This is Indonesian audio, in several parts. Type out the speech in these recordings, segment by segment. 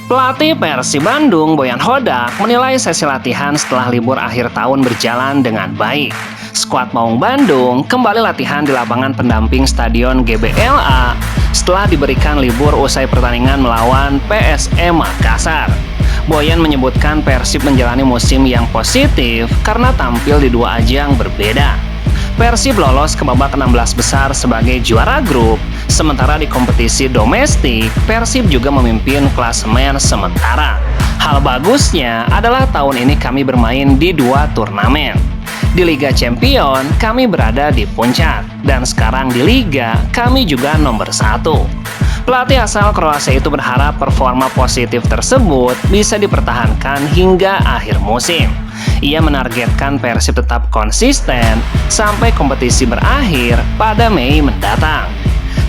Pelatih Persib Bandung, Boyan Hodak, menilai sesi latihan setelah libur akhir tahun berjalan dengan baik. Skuad Maung Bandung kembali latihan di lapangan pendamping Stadion GBLA setelah diberikan libur usai pertandingan melawan PSM Makassar. Boyan menyebutkan Persib menjalani musim yang positif karena tampil di dua ajang berbeda. Persib lolos ke babak 16 besar sebagai juara grup, sementara di kompetisi domestik, Persib juga memimpin klasemen sementara. Hal bagusnya adalah tahun ini kami bermain di dua turnamen. Di Liga Champion, kami berada di puncak, dan sekarang di Liga, kami juga nomor 1. Pelatih asal Kroasia itu berharap performa positif tersebut bisa dipertahankan hingga akhir musim. Ia menargetkan Persib tetap konsisten sampai kompetisi berakhir pada Mei mendatang.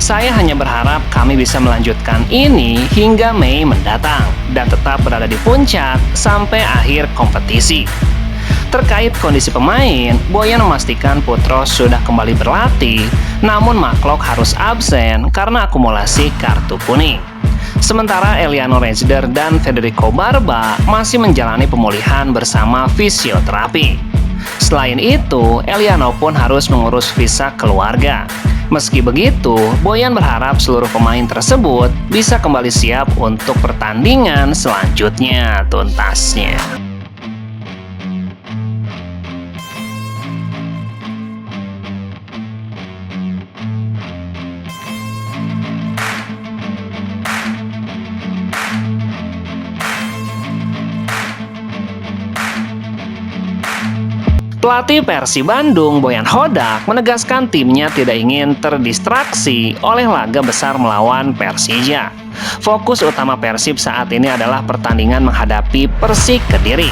Saya hanya berharap kami bisa melanjutkan ini hingga Mei mendatang dan tetap berada di puncak sampai akhir kompetisi. Terkait kondisi pemain, Boyan memastikan Putros sudah kembali berlatih, namun Maklok harus absen karena akumulasi kartu kuning. Sementara Eliano Rezder dan Federico Barba masih menjalani pemulihan bersama fisioterapi. Selain itu, Eliano pun harus mengurus visa keluarga. Meski begitu, Boyan berharap seluruh pemain tersebut bisa kembali siap untuk pertandingan selanjutnya tuntasnya. Pelatih Persib Bandung, Boyan Hodak, menegaskan timnya tidak ingin terdistraksi oleh laga besar melawan Persija. Fokus utama Persib saat ini adalah pertandingan menghadapi Persik Kediri.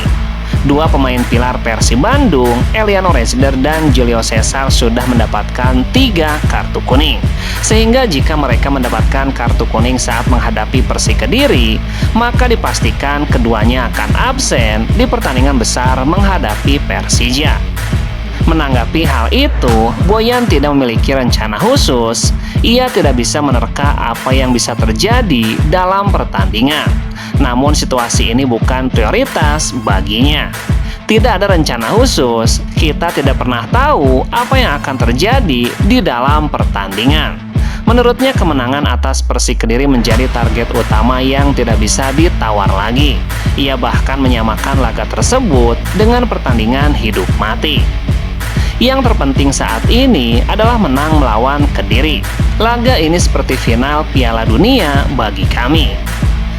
Dua pemain pilar Persib Bandung, Eliano Rezder dan Julio Cesar sudah mendapatkan 3 kartu kuning. Sehingga jika mereka mendapatkan kartu kuning saat menghadapi Persik Kediri, maka dipastikan keduanya akan absen di pertandingan besar menghadapi Persija. Menanggapi hal itu, Boyan tidak memiliki rencana khusus. Ia tidak bisa menerka apa yang bisa terjadi dalam pertandingan. Namun situasi ini bukan prioritas baginya. Tidak ada rencana khusus, kita tidak pernah tahu apa yang akan terjadi di dalam pertandingan. Menurutnya kemenangan atas Persik Kediri menjadi target utama yang tidak bisa ditawar lagi. Ia bahkan menyamakan laga tersebut dengan pertandingan hidup mati. Yang terpenting saat ini adalah menang melawan Kediri. Laga ini seperti final Piala Dunia bagi kami.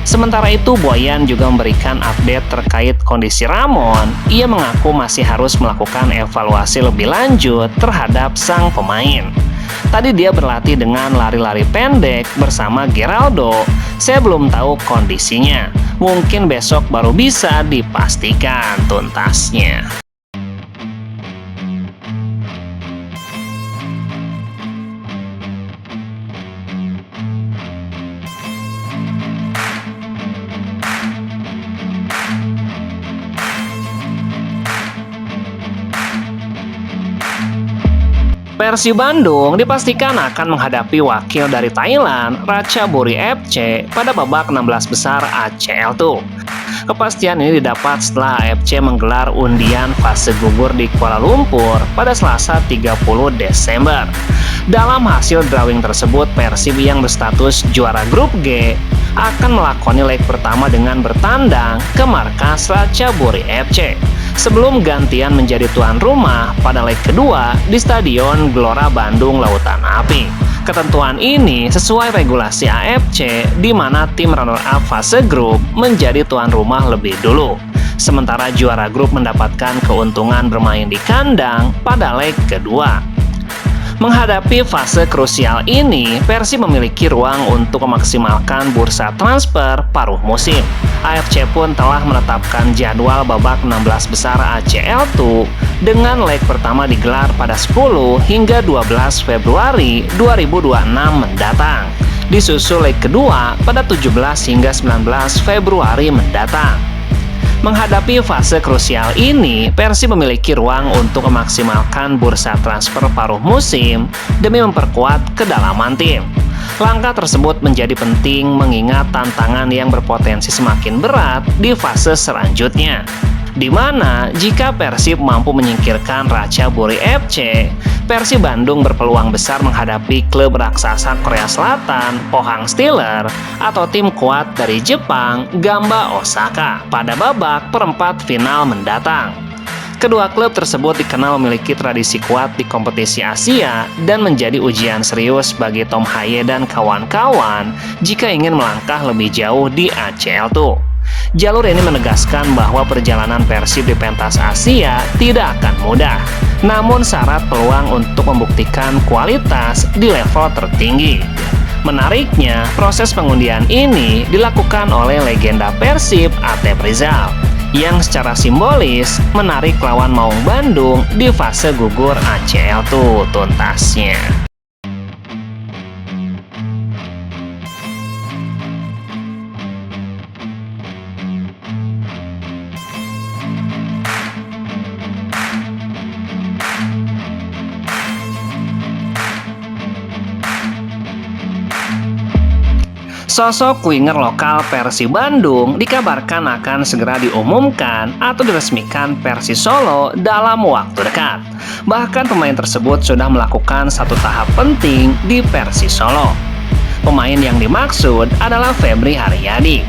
Sementara itu, Boyan juga memberikan update terkait kondisi Ramon. Ia mengaku masih harus melakukan evaluasi lebih lanjut terhadap sang pemain. Tadi dia berlatih dengan lari-lari pendek bersama Geraldo. Saya belum tahu kondisinya. Mungkin besok baru bisa dipastikan tuntasnya. Persib Bandung dipastikan akan menghadapi wakil dari Thailand, Ratchaburi FC, pada babak 16 besar ACL2. Kepastian ini didapat setelah AFC menggelar undian fase gugur di Kuala Lumpur pada Selasa 30 Desember. Dalam hasil drawing tersebut, Persib yang berstatus juara grup G akan melakoni leg pertama dengan bertandang ke markas Ratchaburi FC sebelum gantian menjadi tuan rumah pada leg kedua di Stadion Gelora Bandung Lautan Api. Ketentuan ini sesuai regulasi AFC di mana tim runner-up fase grup menjadi tuan rumah lebih dulu. Sementara juara grup mendapatkan keuntungan bermain di kandang pada leg kedua. Menghadapi fase krusial ini, Persib memiliki ruang untuk memaksimalkan bursa transfer paruh musim. AFC pun telah menetapkan jadwal babak 16 besar ACL2 dengan leg pertama digelar pada 10 hingga 12 Februari 2026 mendatang. Disusul leg kedua pada 17 hingga 19 Februari mendatang. Menghadapi fase krusial ini, Persib memiliki ruang untuk memaksimalkan bursa transfer paruh musim demi memperkuat kedalaman tim. Langkah tersebut menjadi penting mengingat tantangan yang berpotensi semakin berat di fase selanjutnya, di mana jika Persib mampu menyingkirkan Ratchaburi FC, Persib Bandung berpeluang besar menghadapi klub raksasa Korea Selatan, Pohang Steelers, atau tim kuat dari Jepang, Gamba Osaka, pada babak perempat final mendatang. Kedua klub tersebut dikenal memiliki tradisi kuat di kompetisi Asia dan menjadi ujian serius bagi Tom Haye dan kawan-kawan jika ingin melangkah lebih jauh di ACL2. Jalur ini menegaskan bahwa perjalanan Persib di pentas Asia tidak akan mudah, namun syarat peluang untuk membuktikan kualitas di level tertinggi. Menariknya, proses pengundian ini dilakukan oleh legenda Persib, Atep Rizal, yang secara simbolis menarik lawan Maung Bandung di fase gugur ACL2 tuntasnya. Sosok winger lokal Persib Bandung dikabarkan akan segera diumumkan atau diresmikan Persis Solo dalam waktu dekat. Bahkan pemain tersebut sudah melakukan satu tahap penting di Persis Solo. Pemain yang dimaksud adalah Febri Haryadi.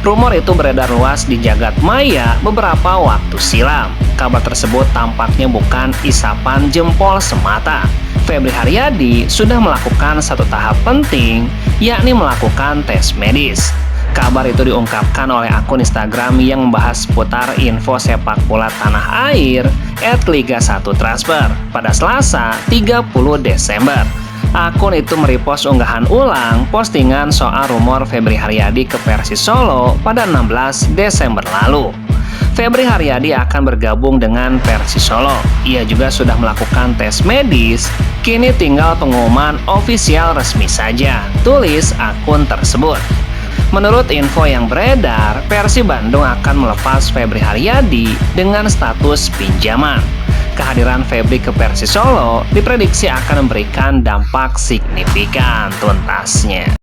Rumor itu beredar luas di jagat maya beberapa waktu silam. Kabar tersebut tampaknya bukan isapan jempol semata. Febri Haryadi sudah melakukan satu tahap penting, yakni melakukan tes medis. Kabar itu diungkapkan oleh akun Instagram yang membahas seputar info sepak bola tanah air @Liga1Transfer pada Selasa 30 Desember. Akun itu merepost unggahan ulang postingan soal rumor Febri Haryadi ke Persis Solo pada 16 Desember lalu. Febri Haryadi akan bergabung dengan Persis Solo. Ia juga sudah melakukan tes medis, kini tinggal pengumuman ofisial resmi saja, tulis akun tersebut. Menurut info yang beredar, Persib Bandung akan melepas Febri Haryadi dengan status pinjaman. Kehadiran Febri ke Persis Solo diprediksi akan memberikan dampak signifikan tuntasnya.